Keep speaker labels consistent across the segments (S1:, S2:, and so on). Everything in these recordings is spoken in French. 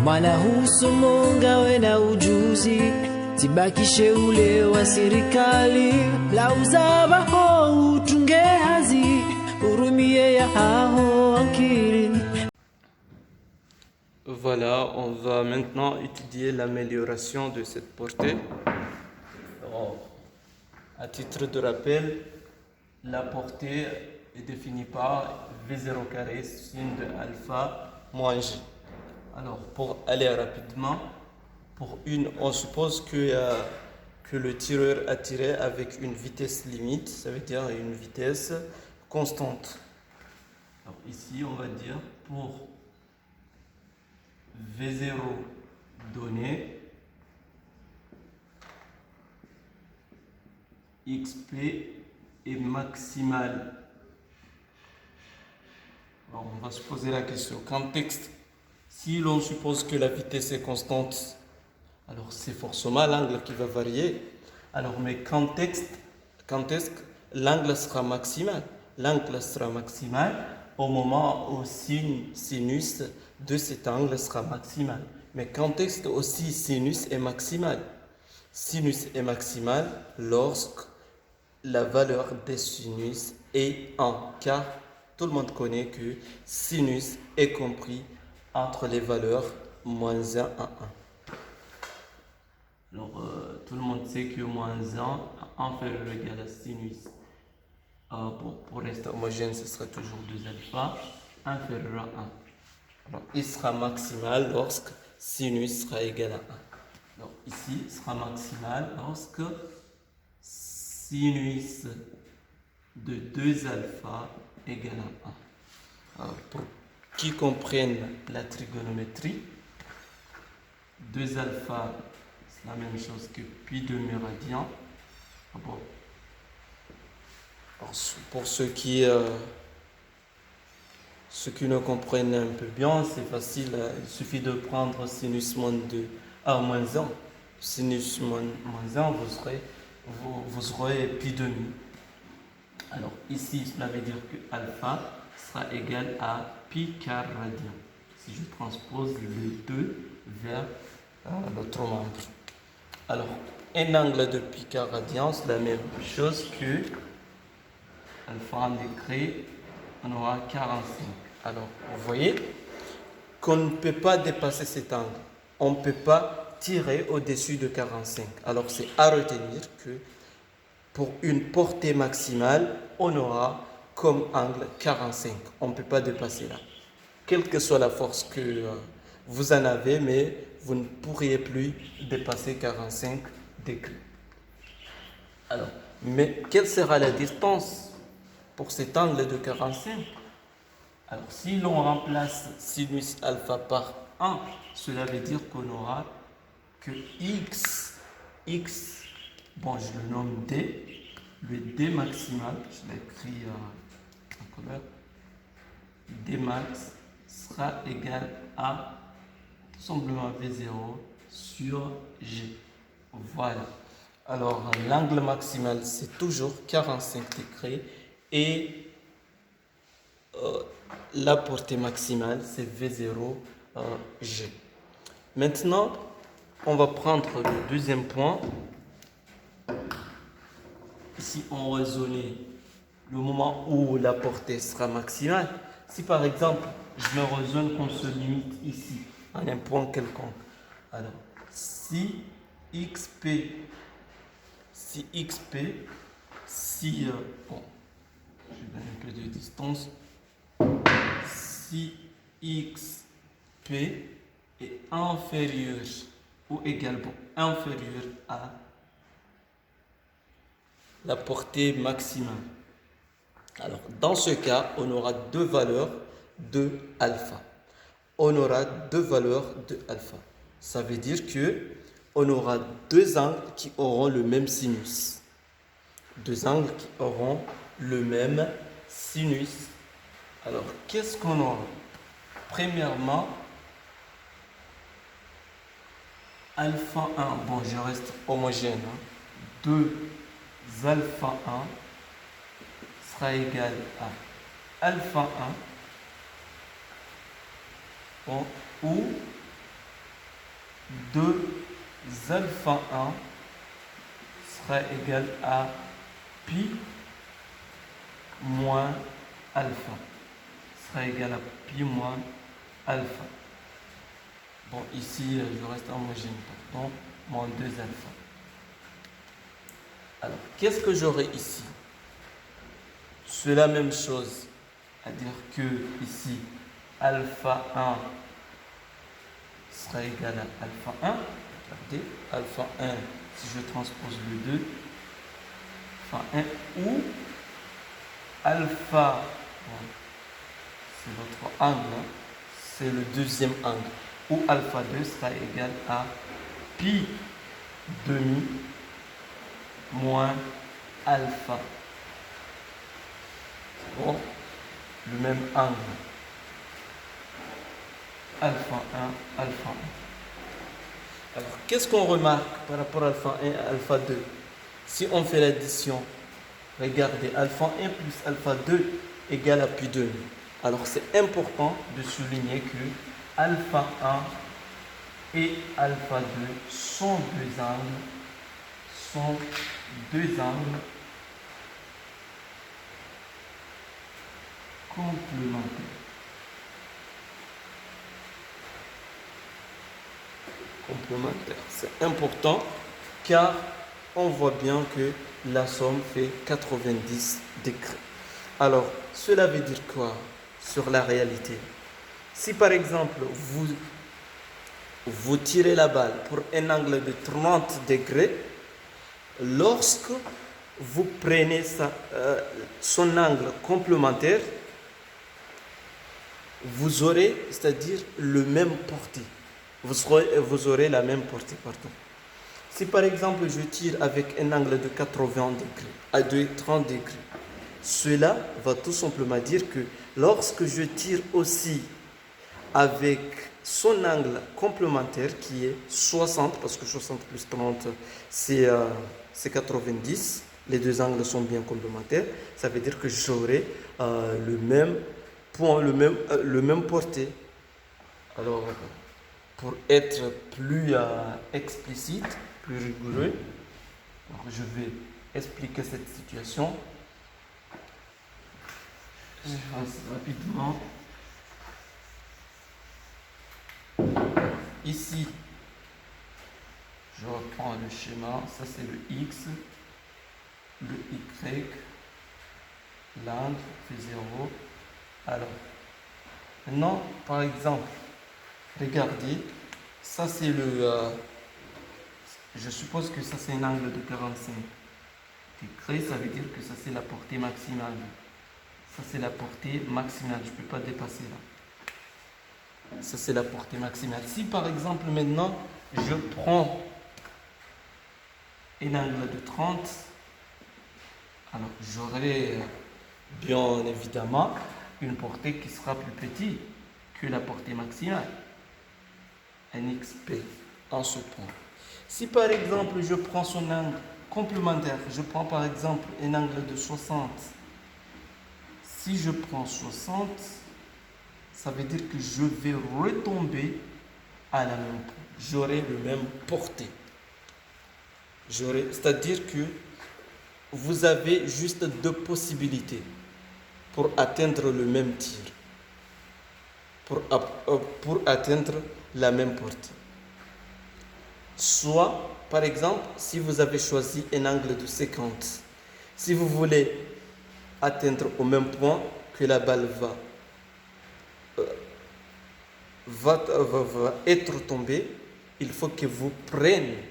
S1: Mwana husomonga we na ujuzi, tibakishe ule wa serikali. Lauza baho utunge hazi, urumie ya haho akili.
S2: Voilà, on va maintenant étudier l'amélioration de cette portée. Alors, à titre de rappel, la portée est définie par V0 carré sin de alpha moins G. Alors, pour aller rapidement, on suppose que le tireur a tiré avec une vitesse limite, ça veut dire une vitesse constante. Alors ici, on va dire pour V0 donné, XP est maximal. Alors on va se poser la question, contexte, si l'on suppose que la vitesse est constante, alors c'est forcément l'angle qui va varier. Alors mais quand est-ce que l'angle sera maximal? L'angle sera maximal au moment où sinus de cet angle sera maximal. Mais quand est-ce que aussi sinus est maximal? Sinus est maximal lorsque la valeur des sinus est 1, car tout le monde connaît que sinus est compris entre les valeurs moins 1 à 1. Alors, tout le monde sait que moins 1 inférieur ou égal à sinus. Pour rester homogène, ce sera toujours 2 alpha inférieur à 1. Alors, il sera maximal lorsque sinus sera égal à 1. Alors, ici, il sera maximal lorsque sinus de 2 alpha égale à 1. Alors, pour qui comprennent la trigonométrie, 2 alpha, c'est la même chose que pi de méridien. Bon. Alors, pour ceux qui ne comprennent un peu bien, c'est facile, il suffit de prendre sinus moins 2 à moins 1. Sinus moins 1, vous aurez pi demi. Alors ici, cela veut dire que alpha sera égal à pi quart radian. Si je transpose le 2 vers l'autre membre. Alors, un angle de pi quart radian, c'est la même chose que alpha en décret, on aura 45. Alors, vous voyez qu'on ne peut pas dépasser cet angle. On ne peut pas tirer au-dessus de 45. Alors, c'est à retenir que pour une portée maximale, on aura comme angle 45. On ne peut pas dépasser là. Quelle que soit la force que vous en avez, mais vous ne pourriez plus dépasser 45 degrés. Alors, mais quelle sera la distance pour cet angle de 45? Alors, si l'on remplace sinus alpha par 1, cela veut dire qu'on aura que x, bon, je le nomme d, le d maximal, je l'écris en couleur, d max sera égal à tout simplement V0 sur G. Voilà. Alors, l'angle maximal, c'est toujours 45 degrés et la portée maximale, c'est V0 G. Maintenant, on va prendre le deuxième point. Ici, on raisonnait le moment où la portée sera maximale. Si par exemple, je me raisonne qu'on se limite ici, à un point quelconque. Alors, si XP, bon, je vais donner un peu de distance. Si XP est inférieur ou égal, inférieur à la portée maximale. Alors, dans ce cas, on aura deux valeurs de alpha. On aura deux valeurs de alpha. Ça veut dire que on aura deux angles qui auront le même sinus. Deux angles qui auront le même sinus. Alors, qu'est-ce qu'on aura? Premièrement, alpha 1, bon, je reste homogène. 2 alpha 1 sera égal à alpha 1 bon, ou 2 alpha 1 sera égal à pi moins alpha. Sera égal à pi moins alpha. Bon, ici, je reste homogène, pardon, moins 2 alpha. Alors, qu'est-ce que j'aurai ici? C'est la même chose, c'est-à-dire que ici, alpha 1 sera égal à alpha 1. Regardez, alpha 1, si je transpose le 2, alpha 1 ou alpha, bon, c'est votre angle, hein, c'est le deuxième angle, ou alpha 2 sera égal à pi demi moins alpha. Bon, le même angle. Alpha 1, alpha 1. Alors, qu'est-ce qu'on remarque par rapport à alpha 1 et alpha 2? Si on fait l'addition, regardez, alpha 1 plus alpha 2 égale à pi demi. Alors, c'est important de souligner que alpha 1 et alpha 2 sont deux angles complémentaires. C'est important car on voit bien que la somme fait 90 degrés. Alors, cela veut dire quoi sur la réalité? Si par exemple, vous tirez la balle pour un angle de 30 degrés, lorsque vous prenez son angle complémentaire, vous aurez, c'est-à-dire le même portée. Vous aurez la même portée, pardon. Si par exemple je tire avec un angle de 80 degrés, de 30 degrés, cela va tout simplement dire que lorsque je tire aussi avec son angle complémentaire qui est 60, parce que 60 plus 30 c'est 90, les deux angles sont bien complémentaires, ça veut dire que j'aurai le même point, le même portée. Alors, pour être plus explicite, plus rigoureux, alors je vais expliquer cette situation. Je passe rapidement. Ici, je reprends le schéma. Ça, c'est le X, le Y, l'angle fait 0. Alors, maintenant, par exemple, regardez, ça c'est je suppose que ça c'est un angle de 45 degrés, ça veut dire que ça c'est la portée maximale. Ça c'est la portée maximale, je ne peux pas dépasser là. Ça c'est la portée maximale. Si par exemple maintenant, je prends un angle de 30, alors j'aurai bien évidemment une portée qui sera plus petite que la portée maximale. Un XP en ce point. Si par exemple je prends son angle complémentaire, je prends par exemple un angle de 60. Si je prends 60, ça veut dire que je vais retomber à la même portée. J'aurai le même portée. C'est-à-dire que vous avez juste deux possibilités pour atteindre le même tir, pour atteindre la même portée. Soit, par exemple, si vous avez choisi un angle de 50, si vous voulez atteindre au même point que la balle va être tombée, il faut que vous preniez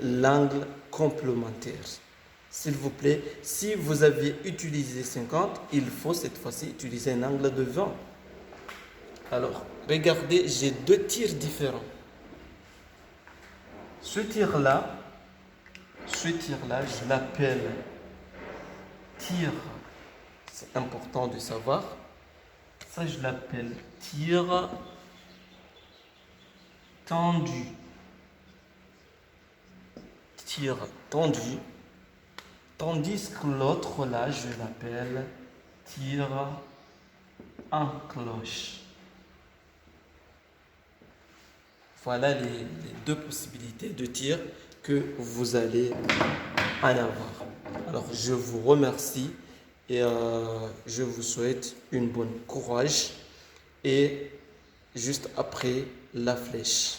S2: l'angle complémentaire. S'il vous plaît, si vous aviez utilisé 50, il faut cette fois-ci utiliser un angle de 20. Alors, regardez, j'ai deux tirs différents. Ce tir-là, je l'appelle tir. C'est important de savoir. Ça, je l'appelle tir tendu. Tir tendu. Tandis que l'autre, là, je l'appelle tir en cloche. Voilà les deux possibilités de tir que vous allez en avoir. Alors, je vous remercie et je vous souhaite une bonne courage. Et juste après la flèche.